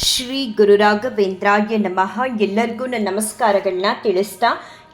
ಶ್ರೀ ಗುರು ರಾಘವೇಂದ್ರಾಯ ನಮಃ. ಎಲ್ಲರಿಗೂ ನನ್ನ ನಮಸ್ಕಾರಗಳನ್ನ ತಿಳಿಸ್ತಾ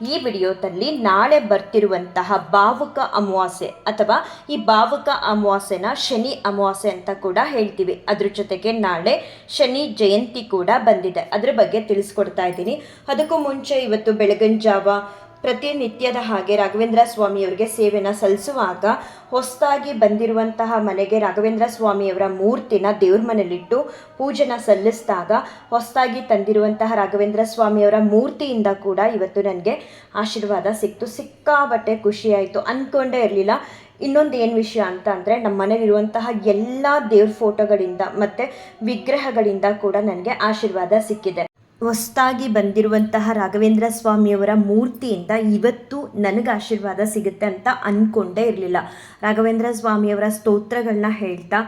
ಈ ವಿಡಿಯೋದಲ್ಲಿ ನಾಳೆ ಬರ್ತಿರುವಂತಹ ಭಾವುಕ ಅಮಾವಾಸ್ಯೆ ಅಥವಾ ಈ ಭಾವುಕ ಅಮಾವಾಸ್ಯೆನ ಶನಿ ಅಮಾವಾಸ್ಯೆ ಅಂತ ಕೂಡ ಹೇಳ್ತೀವಿ. ಅದ್ರ ಜೊತೆಗೆ ನಾಳೆ ಶನಿ ಜಯಂತಿ ಕೂಡ ಬಂದಿದೆ, ಅದ್ರ ಬಗ್ಗೆ ತಿಳಿಸ್ಕೊಡ್ತಾ ಇದ್ದೀನಿ. ಅದಕ್ಕೂ ಮುಂಚೆ ಇವತ್ತು ಬೆಳಗಿನ ಜಾವ ಪ್ರತಿನಿತ್ಯದ ಹಾಗೆ ರಾಘವೇಂದ್ರ ಸ್ವಾಮಿಯವರಿಗೆ ಸೇವೆನ ಸಲ್ಲಿಸುವಾಗ ಹೊಸದಾಗಿ ಬಂದಿರುವಂತಹ ಮನೆಗೆ ರಾಘವೇಂದ್ರ ಸ್ವಾಮಿಯವರ ಮೂರ್ತಿನ ದೇವ್ರ ಮನೆಯಲ್ಲಿಟ್ಟು ಪೂಜೆನ ಸಲ್ಲಿಸಿದಾಗ ಹೊಸದಾಗಿ ತಂದಿರುವಂತಹ ರಾಘವೇಂದ್ರ ಸ್ವಾಮಿಯವರ ಮೂರ್ತಿಯಿಂದ ಕೂಡ ಇವತ್ತು ನನಗೆ ಆಶೀರ್ವಾದ ಸಿಕ್ತು. ಸಿಕ್ಕಾಬಟ್ಟೆ ಖುಷಿಯಾಯಿತು, ಅಂದ್ಕೊಂಡೇ ಇರಲಿಲ್ಲ. ಇನ್ನೊಂದು ಏನು ವಿಷಯ ಅಂತ ಅಂದರೆ ನಮ್ಮ ಮನೇಲಿರುವಂತಹ ಎಲ್ಲ ದೇವ್ರ ಫೋಟೋಗಳಿಂದ ಮತ್ತು ವಿಗ್ರಹಗಳಿಂದ ಕೂಡ ನನಗೆ ಆಶೀರ್ವಾದ ಸಿಕ್ಕಿದೆ. ಹೊಸದಾಗಿ ಬಂದಿರುವಂತಹ ರಾಘವೇಂದ್ರ ಸ್ವಾಮಿಯವರ ಮೂರ್ತಿಯಿಂದ ಇವತ್ತು ನನಗೆ ಆಶೀರ್ವಾದ ಸಿಗುತ್ತೆ ಅಂತ ಅಂದ್ಕೊಂಡೇ ಇರಲಿಲ್ಲ. ರಾಘವೇಂದ್ರ ಸ್ವಾಮಿಯವರ ಸ್ತೋತ್ರಗಳನ್ನ ಹೇಳ್ತಾ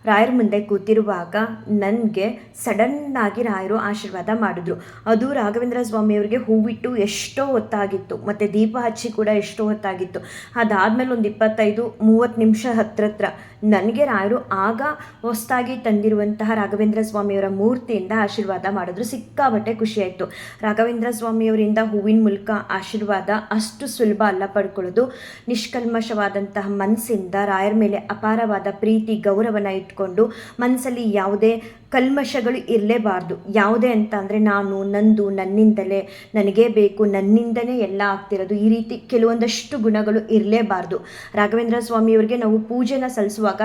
ರಾಯರ ಮುಂದೆ ಕೂತಿರುವಾಗ ನನಗೆ ಸಡನ್ನಾಗಿ ರಾಯರು ಆಶೀರ್ವಾದ ಮಾಡಿದ್ರು. ಅದು ರಾಘವೇಂದ್ರ ಸ್ವಾಮಿಯವರಿಗೆ ಹೂವಿಟ್ಟು ಎಷ್ಟೋ ಹೊತ್ತಾಗಿತ್ತು ಮತ್ತು ದೀಪ ಹಚ್ಚಿ ಕೂಡ ಎಷ್ಟೋ ಹೊತ್ತಾಗಿತ್ತು. ಅದಾದಮೇಲೆ ಒಂದು 25-30 ನಿಮಿಷ ಹತ್ರ ನನಗೆ ರಾಯರು ಆಗ ಹೊಸದಾಗಿ ತಂದಿರುವಂತಹ ರಾಘವೇಂದ್ರ ಸ್ವಾಮಿಯವರ ಮೂರ್ತಿಯಿಂದ ಆಶೀರ್ವಾದ ಮಾಡಿದ್ರು. ಸಿಕ್ಕಾಬಟ್ಟೆ ಖುಷಿಯಾಯಿತು. ರಾಘವೇಂದ್ರ ಸ್ವಾಮಿಯವರಿಂದ ಹೂವಿನ ಮೂಲಕ ಆಶೀರ್ವಾದ ಅಷ್ಟು ಸುಲಭ ಅಲ್ಲ ಪಡ್ಕೊಳ್ಳೋದು. ನಿಷ್ಕಲ್ಮಶವಾದಂತಹ ಮನಸ್ಸಿಂದ ರಾಯರ ಮೇಲೆ ಅಪಾರವಾದ ಪ್ರೀತಿ ಗೌರವನ ಇಟ್ಕೊಂಡು ಮನಸ್ಸಲ್ಲಿ ಯಾವುದೇ ಕಲ್ಮಶಗಳು ಇರಲೇಬಾರ್ದು. ಯಾವುದೇ ಅಂತ ಅಂದರೆ ನಾನು, ನಂದು, ನನ್ನಿಂದಲೇ, ನನಗೇ ಬೇಕು, ನನ್ನಿಂದನೇ ಎಲ್ಲ ಆಗ್ತಿರೋದು, ಈ ರೀತಿ ಕೆಲವೊಂದಷ್ಟು ಗುಣಗಳು ಇರಲೇಬಾರ್ದು. ರಾಘವೇಂದ್ರ ಸ್ವಾಮಿಯವರಿಗೆ ನಾವು ಪೂಜೆನ ಸಲ್ಲಿಸುವಾಗ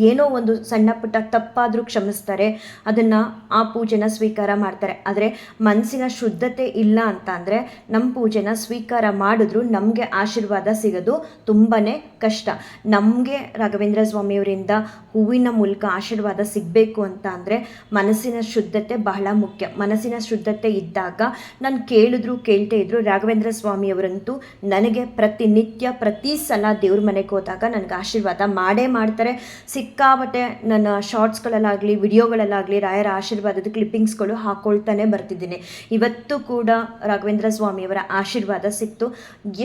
ಏನೋ ಒಂದು ಸಣ್ಣ ಪುಟ್ಟ ತಪ್ಪಾದರೂ ಕ್ಷಮಿಸ್ತಾರೆ, ಅದನ್ನು ಆ ಪೂಜೆನ ಸ್ವೀಕಾರ ಮಾಡ್ತಾರೆ. ಆದರೆ ಮನಸ್ಸಿನ ಶುದ್ಧತೆ ಇಲ್ಲ ಅಂತ ಅಂದರೆ ನಮ್ಮ ಪೂಜೆನ ಸ್ವೀಕಾರ ಮಾಡಿದ್ರು ನಮಗೆ ಆಶೀರ್ವಾದ ಸಿಗೋದು ತುಂಬಾ ಕಷ್ಟ. ನಮಗೆ ರಾಘವೇಂದ್ರ ಸ್ವಾಮಿಯವರಿಂದ ಹೂವಿನ ಮೂಲಕ ಆಶೀರ್ವಾದ ಸಿಗಬೇಕು ಅಂತ ಅಂದರೆ ಮನಸ್ಸಿನ ಶುದ್ಧತೆ ಬಹಳ ಮುಖ್ಯ. ಮನಸ್ಸಿನ ಶುದ್ಧತೆ ಇದ್ದಾಗ ನಾನು ಕೇಳ್ತೇ ಇದ್ರು ರಾಘವೇಂದ್ರ ಸ್ವಾಮಿಯವರಂತೂ ನನಗೆ ಪ್ರತಿನಿತ್ಯ ಪ್ರತಿ ಸಲ ದೇವ್ರ ಮನೆಗೆ ಹೋದಾಗ ನನಗೆ ಆಶೀರ್ವಾದ ಮಾಡೇ ಮಾಡ್ತಾರೆ. ಸಿಕ್ಕಾಬಟ್ಟೆ ನನ್ನ ಶಾರ್ಟ್ಸ್ಗಳಲ್ಲಾಗಲಿ ವಿಡಿಯೋಗಳಲ್ಲಾಗಲಿ ರಾಯರ ಆಶೀರ್ವಾದದ ಕ್ಲಿಪ್ಪಿಂಗ್ಸ್ಗಳು ಹಾಕ್ಕೊಳ್ತಾನೆ ಬರ್ತಿದ್ದೀನಿ. ಇವತ್ತು ಕೂಡ ರಾಘವೇಂದ್ರ ಸ್ವಾಮಿಯವರ ಆಶೀರ್ವಾದ ಸಿಕ್ತು.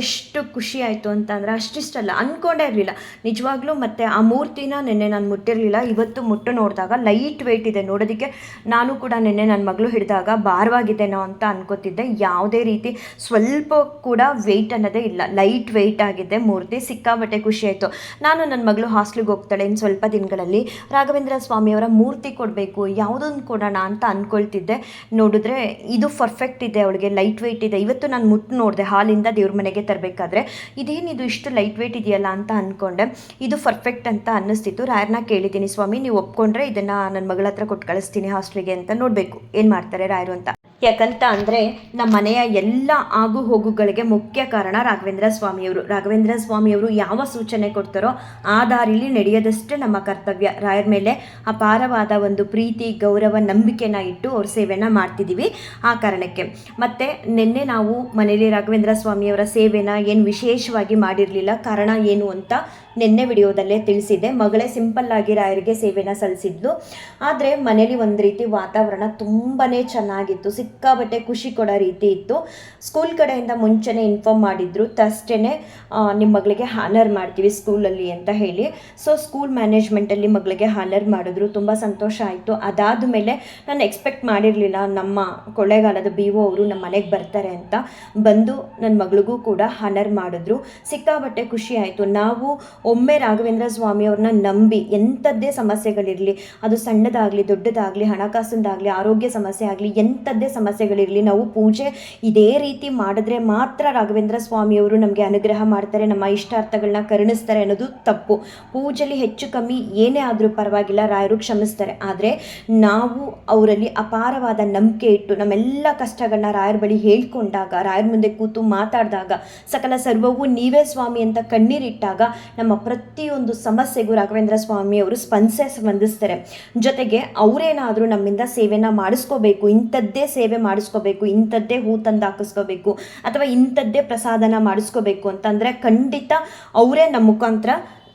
ಎಷ್ಟು ಖುಷಿ ಆಯಿತು ಅಂತ ಅಂದರೆ ಅಷ್ಟಿಷ್ಟಲ್ಲ, ಅಂದ್ಕೊಂಡೇ ಇರಲಿಲ್ಲ ನಿಜವಾಗ್ಲೂ. ಮತ್ತು ಆ ಮೂರ್ತಿನ ನಿನ್ನೆ ನಾನು ಮುಟ್ಟಿರಲಿಲ್ಲ, ಇವತ್ತು ಮುಟ್ಟು ನೋಡಿದಾಗ ಲೈಟ್ ವೆಯ್ಟ್ ಇದೆ. ನೋಡೋದಕ್ಕೆ ನಾನು ಕೂಡ ನಿನ್ನೆ ನನ್ನ ಮಗಳು ಹಿಡಿದಾಗ ಭಾರವಾಗಿದ್ದೇನೋ ಅಂತ ಅನ್ಕೋತಿದ್ದೆ. ಯಾವುದೇ ರೀತಿ ಸ್ವಲ್ಪ ಕೂಡ ವೆಯ್ಟ್ ಅನ್ನೋದೇ ಇಲ್ಲ, ಲೈಟ್ ವೆಯ್ಟ್ ಆಗಿದೆ ಮೂರ್ತಿ. ಸಿಕ್ಕಾಬಟ್ಟೆ ಖುಷಿ ಆಯಿತು. ನಾನು ನನ್ನ ಮಗಳು ಹಾಸ್ಟೆಲ್ಗೆ ಹೋಗ್ತಾಳೆ ಇನ್ನು ಸ್ವಲ್ಪ ದಿನಗಳಲ್ಲಿ, ರಾಘವೇಂದ್ರ ಸ್ವಾಮಿಯವರ ಮೂರ್ತಿ ಕೊಡಬೇಕು, ಯಾವುದೊಂದು ಕೊಡೋಣ ಅಂತ ಅಂದ್ಕೊಳ್ತಿದ್ದೆ. ನೋಡಿದ್ರೆ ಇದು ಪರ್ಫೆಕ್ಟ್ ಇದೆ, ಅವಳಿಗೆ ಲೈಟ್ ವೆಯ್ಟ್ ಇದೆ. ಇವತ್ತು ನಾನು ಮುಟ್ಟು ನೋಡಿದೆ ಹಾಲಿಂದ ದೇವ್ರ ಮನೆಗೆ ತರಬೇಕಾದ್ರೆ, ಇದೇನಿದು ಇಷ್ಟು ಲೈಟ್ ವೆಯ್ಟ್ ಇದೆಯಲ್ಲ ಅಂತ ಅಂದ್ಕೊಂಡೆ. ಇದು ಪರ್ಫೆಕ್ಟ್ ಅಂತ ಅನ್ನಿಸ್ತಿತ್ತು. ರಾಯರನ್ನ ಕೇಳಿದ್ದೀನಿ, ಸ್ವಾಮಿ ನೀವು ಒಪ್ಕೊಂಡ್ರೆ ಇದನ್ನು ನನ್ನ ಮಗಳ ಹತ್ರ ಕೊಟ್ಟು ಕಳಿಸ್ತೀನಿ ಹಾಸ್ಟೆಲ್ಗೆ ಅಂತ. ನೋಡಬೇಕು ಏನು ಮಾಡ್ತಾರೆ ರಾಯರು ಅಂತ. ಯಾಕಂತ ಅಂದರೆ ನಮ್ಮ ಮನೆಯ ಎಲ್ಲ ಆಗು ಹೋಗುಗಳಿಗೆ ಮುಖ್ಯ ಕಾರಣ ರಾಘವೇಂದ್ರ ಸ್ವಾಮಿಯವರು. ರಾಘವೇಂದ್ರ ಸ್ವಾಮಿಯವರು ಯಾವ ಸೂಚನೆ ಕೊಡ್ತಾರೋ ಆ ದಾರಿಲಿ ನಡೆಯೋದಷ್ಟೇ ನಮ್ಮ ಕರ್ತವ್ಯ. ರಾಯರ ಮೇಲೆ ಅಪಾರವಾದ ಒಂದು ಪ್ರೀತಿ ಗೌರವ ನಂಬಿಕೆನ ಇಟ್ಟು ಅವ್ರ ಸೇವೆನ ಮಾಡ್ತಿದ್ದೀವಿ ಆ ಕಾರಣಕ್ಕೆ. ಮತ್ತು ನಿನ್ನೆ ನಾವು ಮನೇಲಿ ರಾಘವೇಂದ್ರ ಸ್ವಾಮಿಯವರ ಸೇವೆನ ಏನು ವಿಶೇಷವಾಗಿ ಮಾಡಿರಲಿಲ್ಲ. ಕಾರಣ ಏನು ಅಂತ ನಿನ್ನೆ ವಿಡಿಯೋದಲ್ಲೇ ತಿಳಿಸಿದ್ದೆ. ಮಗಳೇ ಸಿಂಪಲ್ಲಾಗಿ ರಾಯರಿಗೆ ಸೇವೆನ ಸಲ್ಲಿಸಿದ್ಲು. ಆದರೆ ಮನೇಲಿ ಒಂದು ರೀತಿ ವಾತಾವರಣ ತುಂಬಾ ಚೆನ್ನಾಗಿತ್ತು, ಸಿಕ್ಕಾಬಟ್ಟೆ ಖುಷಿ ಕೊಡೋ ರೀತಿ ಇತ್ತು. ಸ್ಕೂಲ್ ಕಡೆಯಿಂದ ಮುಂಚೆನೇ ಇನ್ಫಾರ್ಮ್ ಮಾಡಿದ್ರು, ಥರ್ಸ್ಡೇನೆ ನಿಮ್ಮ ಮಗಳಿಗೆ ಹಾನರ್ ಮಾಡ್ತೀವಿ ಸ್ಕೂಲಲ್ಲಿ ಅಂತ ಹೇಳಿ. ಸೊ ಸ್ಕೂಲ್ ಮ್ಯಾನೇಜ್ಮೆಂಟಲ್ಲಿ ಮಗಳಿಗೆ ಹಾನರ್ ಮಾಡಿದ್ರು, ತುಂಬ ಸಂತೋಷ ಆಯಿತು. ಅದಾದ ಮೇಲೆ ನಾನು ಎಕ್ಸ್ಪೆಕ್ಟ್ ಮಾಡಿರಲಿಲ್ಲ ನಮ್ಮ ಕೊಳ್ಳೇಗಾಲದ BO ಅವರು ನಮ್ಮ ಮನೆಗೆ ಬರ್ತಾರೆ ಅಂತ. ಬಂದು ನನ್ನ ಮಗಳಿಗೂ ಕೂಡ ಹಾನರ್ ಮಾಡಿದ್ರು. ಸಿಕ್ಕಾಬಟ್ಟೆ ಖುಷಿ ಆಯಿತು. ನಾವು ಒಮ್ಮೆ ರಾಘವೇಂದ್ರ ಸ್ವಾಮಿಯವ್ರನ್ನ ನಂಬಿ ಎಂಥದ್ದೇ ಸಮಸ್ಯೆಗಳಿರಲಿ, ಅದು ಸಣ್ಣದಾಗಲಿ ದೊಡ್ಡದಾಗಲಿ, ಹಣಕಾಸಿಂದಾಗಲಿ, ಆರೋಗ್ಯ ಸಮಸ್ಯೆ ಆಗಲಿ, ಎಂಥದ್ದೇ ಸಮಸ್ಯೆಗಳಿರಲಿ, ನಾವು ಪೂಜೆ ಇದೇ ರೀತಿ ಮಾಡಿದ್ರೆ ಮಾತ್ರ ರಾಘವೇಂದ್ರ ಸ್ವಾಮಿಯವರು ನಮಗೆ ಅನುಗ್ರಹ ಮಾಡ್ತಾರೆ, ನಮ್ಮ ಇಷ್ಟಾರ್ಥಗಳನ್ನ ಕರುಣಿಸ್ತಾರೆ ಅನ್ನೋದು ತಪ್ಪು. ಪೂಜೆಯಲ್ಲಿ ಹೆಚ್ಚು ಕಮ್ಮಿ ಏನೇ ಆದರೂ ಪರವಾಗಿಲ್ಲ, ರಾಯರು ಕ್ಷಮಿಸ್ತಾರೆ. ಆದರೆ ನಾವು ಅವರಲ್ಲಿ ಅಪಾರವಾದ ನಂಬಿಕೆ ಇಟ್ಟು ನಮ್ಮೆಲ್ಲ ಕಷ್ಟಗಳನ್ನ ರಾಯರ ಬಳಿ ಹೇಳ್ಕೊಂಡಾಗ, ರಾಯರ ಮುಂದೆ ಕೂತು ಮಾತಾಡಿದಾಗ, ಸಕಲ ಸರ್ವವೂ ನೀವೇ ಸ್ವಾಮಿ ಅಂತ ಕಣ್ಣೀರಿಟ್ಟಾಗ ನಮ್ಮ ಪ್ರತಿಯೊಂದು ಸಮಸ್ಯೆಗೂ ರಾಘವೇಂದ್ರ ಸ್ವಾಮಿಯವರು ಸ್ಪಂದಿಸ್ತಾರೆ. ಜೊತೆಗೆ ಅವರೇನಾದರೂ ನಮ್ಮಿಂದ ಸೇವೆನ ಮಾಡಿಸ್ಕೋಬೇಕು, ಇಂಥದ್ದೇ ಸೇವೆ ಮಾಡಿಸ್ಕೋಬೇಕು, ಇಂಥದ್ದೇ ಹೂ ತಂದು ಹಾಕಿಸ್ಕೋಬೇಕು ಅಥವಾ ಇಂಥದ್ದೇ ಪ್ರಸಾದನ ಮಾಡಿಸ್ಕೋಬೇಕು ಅಂತಂದರೆ ಖಂಡಿತ ಅವರೇ ನಮ್ಮ ಮುಖಾಂತರ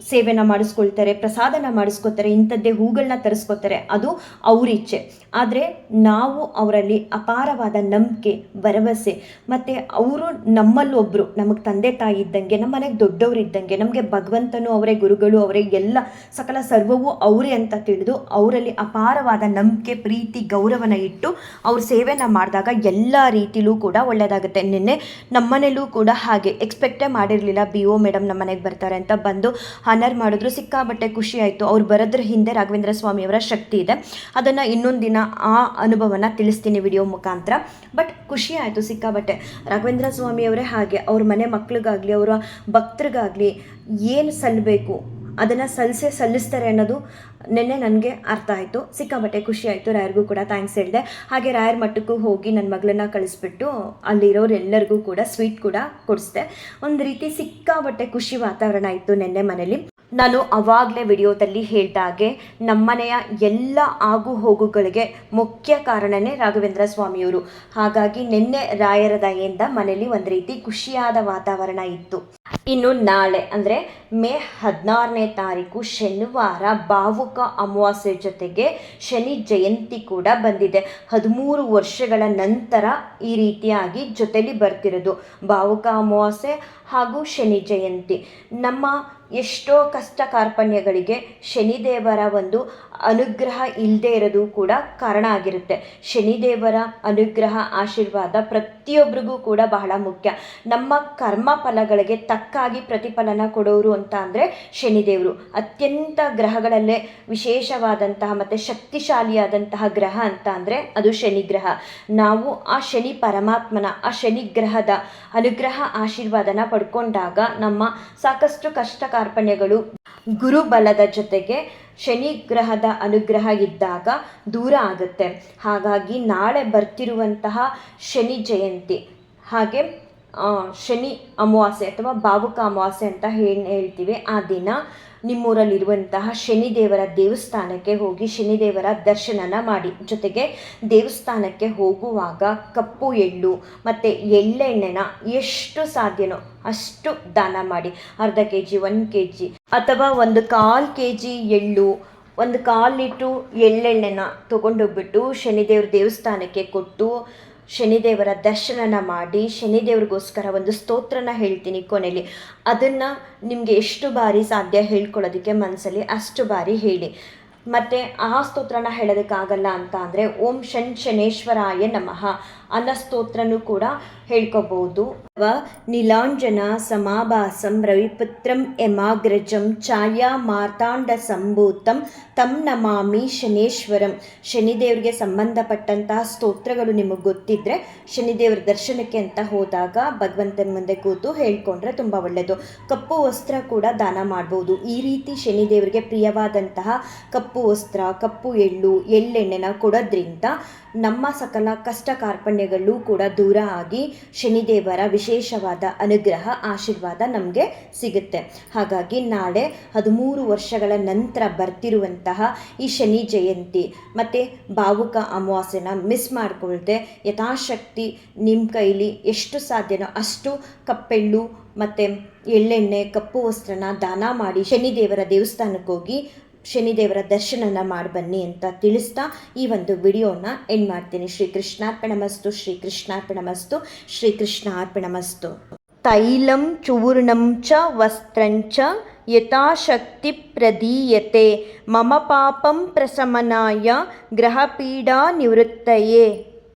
ಸೇವೆನ ಮಾಡಿಸ್ಕೊಳ್ತಾರೆ, ಪ್ರಸಾದನ ಮಾಡಿಸ್ಕೊತಾರೆ, ಇಂಥದ್ದೇ ಹೂಗಳನ್ನ ತರಿಸ್ಕೊತಾರೆ, ಅದು ಅವ್ರ ಇಚ್ಛೆ. ಆದರೆ ನಾವು ಅವರಲ್ಲಿ ಅಪಾರವಾದ ನಂಬಿಕೆ, ಭರವಸೆ, ಮತ್ತು ಅವರು ನಮ್ಮಲ್ಲೊಬ್ಬರು, ನಮಗೆ ತಂದೆ ತಾಯಿ ಇದ್ದಂಗೆ, ನಮ್ಮ ಮನೆಗೆ ದೊಡ್ಡವರು ಇದ್ದಂಗೆ, ನಮಗೆ ಭಗವಂತನು ಅವರೇ, ಗುರುಗಳು ಅವರೇ, ಎಲ್ಲ ಸಕಲ ಸರ್ವವೂ ಅವರೇ ಅಂತ ತಿಳಿದು ಅವರಲ್ಲಿ ಅಪಾರವಾದ ನಂಬಿಕೆ, ಪ್ರೀತಿ, ಗೌರವನ ಇಟ್ಟು ಅವ್ರ ಸೇವೆನ ಮಾಡಿದಾಗ ಎಲ್ಲ ರೀತಿಲೂ ಕೂಡ ಒಳ್ಳೆಯದಾಗುತ್ತೆ. ನಿನ್ನೆ ನಮ್ಮನೇಲೂ ಕೂಡ ಹಾಗೆ ಎಕ್ಸ್ಪೆಕ್ಟೇ ಮಾಡಿರಲಿಲ್ಲ, BO ಮೇಡಮ್ ನಮ್ಮ ಮನೆಗೆ ಬರ್ತಾರೆ ಅಂತ ಬಂದು ಹಾನರ್ ಮಾಡಿದ್ರು. ಸಿಕ್ಕಾಬಟ್ಟೆ ಖುಷಿ ಆಯಿತು. ಅವ್ರು ಬರೋದ್ರ ಹಿಂದೆ ರಾಘವೇಂದ್ರ ಸ್ವಾಮಿಯವರ ಶಕ್ತಿ ಇದೆ. ಅದನ್ನು ಇನ್ನೊಂದು ದಿನ ಆ ಅನುಭವನ ತಿಳಿಸ್ತೀನಿ ವಿಡಿಯೋ ಮುಖಾಂತರ. ಬಟ್ ಖುಷಿ ಆಯಿತು ಸಿಕ್ಕಾಬಟ್ಟೆ. ರಾಘವೇಂದ್ರ ಸ್ವಾಮಿಯವರೇ ಹಾಗೆ ಅವ್ರ ಮನೆ ಮಕ್ಳಿಗಾಗಲಿ, ಅವರ ಭಕ್ತರಿಗಾಗಲಿ ಏನು ಸಲ್ಲಬೇಕು ಅದನ್ನು ಸಲ್ಲಿಸ್ತಾರೆ ಅನ್ನೋದು ನಿನ್ನೆ ನನಗೆ ಅರ್ಥ ಆಯಿತು. ಸಿಕ್ಕಾಬಟ್ಟೆ ಖುಷಿ ಆಯಿತು. ರಾಯರಿಗೂ ಕೂಡ ಥ್ಯಾಂಕ್ಸ್ ಹೇಳಿದೆ. ಹಾಗೆ ರಾಯರ ಮಟ್ಟಕ್ಕೂ ಹೋಗಿ ನನ್ನ ಮಗಳನ್ನ ಕಳಿಸ್ಬಿಟ್ಟು ಅಲ್ಲಿರೋರು ಎಲ್ಲರಿಗೂ ಕೂಡ ಸ್ವೀಟ್ ಕೂಡ ಕೊಡಿಸ್ದೆ. ಒಂದು ರೀತಿ ಸಿಕ್ಕಾಬಟ್ಟೆ ಖುಷಿ ವಾತಾವರಣ ಇತ್ತು ನಿನ್ನೆ ಮನೇಲಿ. ನಾನು ಆವಾಗಲೇ ವಿಡಿಯೋದಲ್ಲಿ ಹೇಳಿದಾಗೆ ನಮ್ಮನೆಯ ಎಲ್ಲ ಆಗು ಹೋಗುಗಳಿಗೆ ಮುಖ್ಯ ಕಾರಣನೇ ರಾಘವೇಂದ್ರ ಸ್ವಾಮಿಯವರು. ಹಾಗಾಗಿ ನಿನ್ನೆ ರಾಯರ ದಯೆಯಿಂದ ಮನೇಲಿ ಒಂದು ರೀತಿ ಖುಷಿಯಾದ ವಾತಾವರಣ ಇತ್ತು. ಇನ್ನು ನಾಳೆ ಅಂದರೆ ಮೇ 16ನೇ ತಾರೀಕು ಶನಿವಾರ ಭಾವುಕ ಅಮಾವಾಸ್ಯೆ ಜೊತೆಗೆ ಶನಿ ಜಯಂತಿ ಕೂಡ ಬಂದಿದೆ. 13 ವರ್ಷಗಳ ನಂತರ ಈ ರೀತಿಯಾಗಿ ಜೊತೆಲಿ ಬರ್ತಿರೋದು ಭಾವುಕ ಅಮಾವಾಸ್ಯೆ ಹಾಗೂ ಶನಿ ಜಯಂತಿ. ನಮ್ಮ ಎಷ್ಟೋ ಕಷ್ಟ ಕಾರ್ಪಣ್ಯಗಳಿಗೆ ಶನಿದೇವರ ಒಂದು ಅನುಗ್ರಹ ಇಲ್ಲದೆ ಇರೋದು ಕೂಡ ಕಾರಣ ಆಗಿರುತ್ತೆ. ಶನಿದೇವರ ಅನುಗ್ರಹ, ಆಶೀರ್ವಾದ ಪ್ರತಿಯೊಬ್ಬರಿಗೂ ಕೂಡ ಬಹಳ ಮುಖ್ಯ. ನಮ್ಮ ಕರ್ಮ ಫಲಗಳಿಗೆ ತಕ್ಕಾಗಿ ಪ್ರತಿಫಲನ ಕೊಡೋರು ಅಂತ ಅಂದರೆ ಶನಿದೇವರು. ಅತ್ಯಂತ ಗ್ರಹಗಳಲ್ಲೇ ವಿಶೇಷವಾದಂತಹ ಮತ್ತು ಶಕ್ತಿಶಾಲಿಯಾದಂತಹ ಗ್ರಹ ಅಂತ ಅಂದರೆ ಅದು ಶನಿ ಗ್ರಹ. ನಾವು ಆ ಶನಿ ಪರಮಾತ್ಮನ, ಆ ಶನಿ ಗ್ರಹದ ಅನುಗ್ರಹ ಆಶೀರ್ವಾದನ ಪಡ್ಕೊಂಡಾಗ ನಮ್ಮ ಸಾಕಷ್ಟು ಕಷ್ಟ ಕಾರ್ಪಣ್ಯಗಳು ಗುರುಬಲದ ಜೊತೆಗೆ ಶನಿ ಗ್ರಹದ ಅನುಗ್ರಹ ಇದ್ದಾಗ ದೂರ ಆಗುತ್ತೆ. ಹಾಗಾಗಿ ನಾಳೆ ಬರ್ತಿರುವಂತಹ ಶನಿ ಜಯಂತಿ, ಹಾಗೆ ಶನಿ ಅಮಾವಾಸ್ಯೆ ಅಥವಾ ಭಾವುಕ ಅಮಾವಾಸ್ಯೆ ಅಂತ ಹೇಳ್ತೀವಿ, ಆ ದಿನ ನಿಮ್ಮೂರಲ್ಲಿರುವಂತಹ ಶನಿದೇವರ ದೇವಸ್ಥಾನಕ್ಕೆ ಹೋಗಿ ಶನಿದೇವರ ದರ್ಶನನ ಮಾಡಿ. ಜೊತೆಗೆ ದೇವಸ್ಥಾನಕ್ಕೆ ಹೋಗುವಾಗ ಕಪ್ಪು ಎಳ್ಳು ಮತ್ತು ಎಳ್ಳೆಣ್ಣೆನ ಎಷ್ಟು ಸಾಧ್ಯನೋ ಅಷ್ಟು ದಾನ ಮಾಡಿ. ಅರ್ಧ kg, 1 kg ಅಥವಾ 1/4 kg ಎಳ್ಳು, 1/4 ಲೀಟ್ರು ಎಳ್ಳೆಣ್ಣೆನ ತೊಗೊಂಡೋಗ್ಬಿಟ್ಟು ಶನಿದೇವ್ರ ದೇವಸ್ಥಾನಕ್ಕೆ ಕೊಟ್ಟು ಶನಿದೇವರ ದರ್ಶನನ ಮಾಡಿ, ಶನಿದೇವ್ರಿಗೋಸ್ಕರ ಒಂದು ಸ್ತೋತ್ರನ ಹೇಳ್ತೀನಿ ಕೊನೆಯಲ್ಲಿ. ಅದನ್ನು ನಿಮಗೆ ಎಷ್ಟು ಬಾರಿ ಸಾಧ್ಯ ಹೇಳ್ಕೊಳ್ಳೋದಕ್ಕೆ ಮನಸ್ಸಲ್ಲಿ ಅಷ್ಟು ಬಾರಿ ಹೇಳಿ. ಮತ್ತು ಆ ಸ್ತೋತ್ರನ ಹೇಳೋದಕ್ಕಾಗಲ್ಲ ಅಂತ ಅಂದರೆ ಓಂ ಶನೇಶ್ವರಾಯ ನಮಃ ಅನ್ನೋ ಸ್ತೋತ್ರನೂ ಕೂಡ ಹೇಳ್ಕೋಬಹುದು. ಅಥವಾ ನೀಲಾಂಜನ ಸಮಾಭಾಸಂ ರವಿಪುತ್ರಂ ಯಮಾಗ್ರಜಂ ಛಾಯಾ ಮಾರ್ತಾಂಡ ಸಂಭೂತಂ ತಂ ನಮಾಮಿ ಶನೇಶ್ವರಂ. ಶನಿದೇವ್ರಿಗೆ ಸಂಬಂಧಪಟ್ಟಂತಹ ಸ್ತೋತ್ರಗಳು ನಿಮಗೆ ಗೊತ್ತಿದ್ದರೆ ಶನಿದೇವ್ರ ದರ್ಶನಕ್ಕೆ ಅಂತ ಹೋದಾಗ ಭಗವಂತನ ಮುಂದೆ ಕೂತು ಹೇಳ್ಕೊಂಡ್ರೆ ತುಂಬ ಒಳ್ಳೆಯದು. ಕಪ್ಪು ವಸ್ತ್ರ ಕೂಡ ದಾನ ಮಾಡ್ಬೋದು. ಈ ರೀತಿ ಶನಿದೇವರಿಗೆ ಪ್ರಿಯವಾದಂತಹ ಕಪ್ಪು ವಸ್ತ್ರ, ಕಪ್ಪು ಎಳ್ಳು, ಎಳ್ಳೆಣ್ಣೆನ ಕೊಡೋದ್ರಿಂದ ನಮ್ಮ ಸಕಲ ಕಷ್ಟ ಕಾರ್ಪಣ್ಯಗಳು ಕೂಡ ದೂರ ಆಗಿ ಶನಿದೇವರ ವಿಶೇಷವಾದ ಅನುಗ್ರಹ, ಆಶೀರ್ವಾದ ನಮಗೆ ಸಿಗುತ್ತೆ. ಹಾಗಾಗಿ ನಾಳೆ 13 ವರ್ಷಗಳ ನಂತರ ಬರ್ತಿರುವಂತಹ ಈ ಶನಿ ಜಯಂತಿ ಮತ್ತು ಭಾವುಕ ಅಮಾವಾಸ್ಯೆನ ಮಿಸ್ ಮಾಡಿಕೊಳ್ದೆ ಯಥಾಶಕ್ತಿ ನಿಮ್ಮ ಕೈಲಿ ಎಷ್ಟು ಸಾಧ್ಯನೋ ಅಷ್ಟು ಕಪ್ಪೆಳ್ಳು ಮತ್ತು ಎಳ್ಳೆಣ್ಣೆ, ಕಪ್ಪು ವಸ್ತ್ರನ ದಾನ ಮಾಡಿ ಶನಿದೇವರ ದೇವಸ್ಥಾನಕ್ಕೆ ಹೋಗಿ ಶನಿದೇವರ ದರ್ಶನನ ಮಾಡಿ ಬನ್ನಿ ಅಂತ ತಿಳಿಸ್ತಾ ಈ ಒಂದು ವಿಡಿಯೋನ ಎಂಡ್ ಮಾಡ್ತೀನಿ. ಶ್ರೀಕೃಷ್ಣಾರ್ಪಣಮಸ್ತು, ಶ್ರೀಕೃಷ್ಣಾರ್ಪಣಮಸ್ತು, ಶ್ರೀಕೃಷ್ಣಾರ್ಪಣಮಸ್ತು. ತೈಲಂ ಚೂರ್ಣಂ ಚ ವಸ್ತ್ರಂಚ ಯಥಾಶಕ್ತಿ ಪ್ರದೀಯತೆ ಮಮ ಪಾಪಂ ಪ್ರಶಮನಾಯ ಗ್ರಹಪೀಡಾ ನಿವೃತ್ತಯೇ.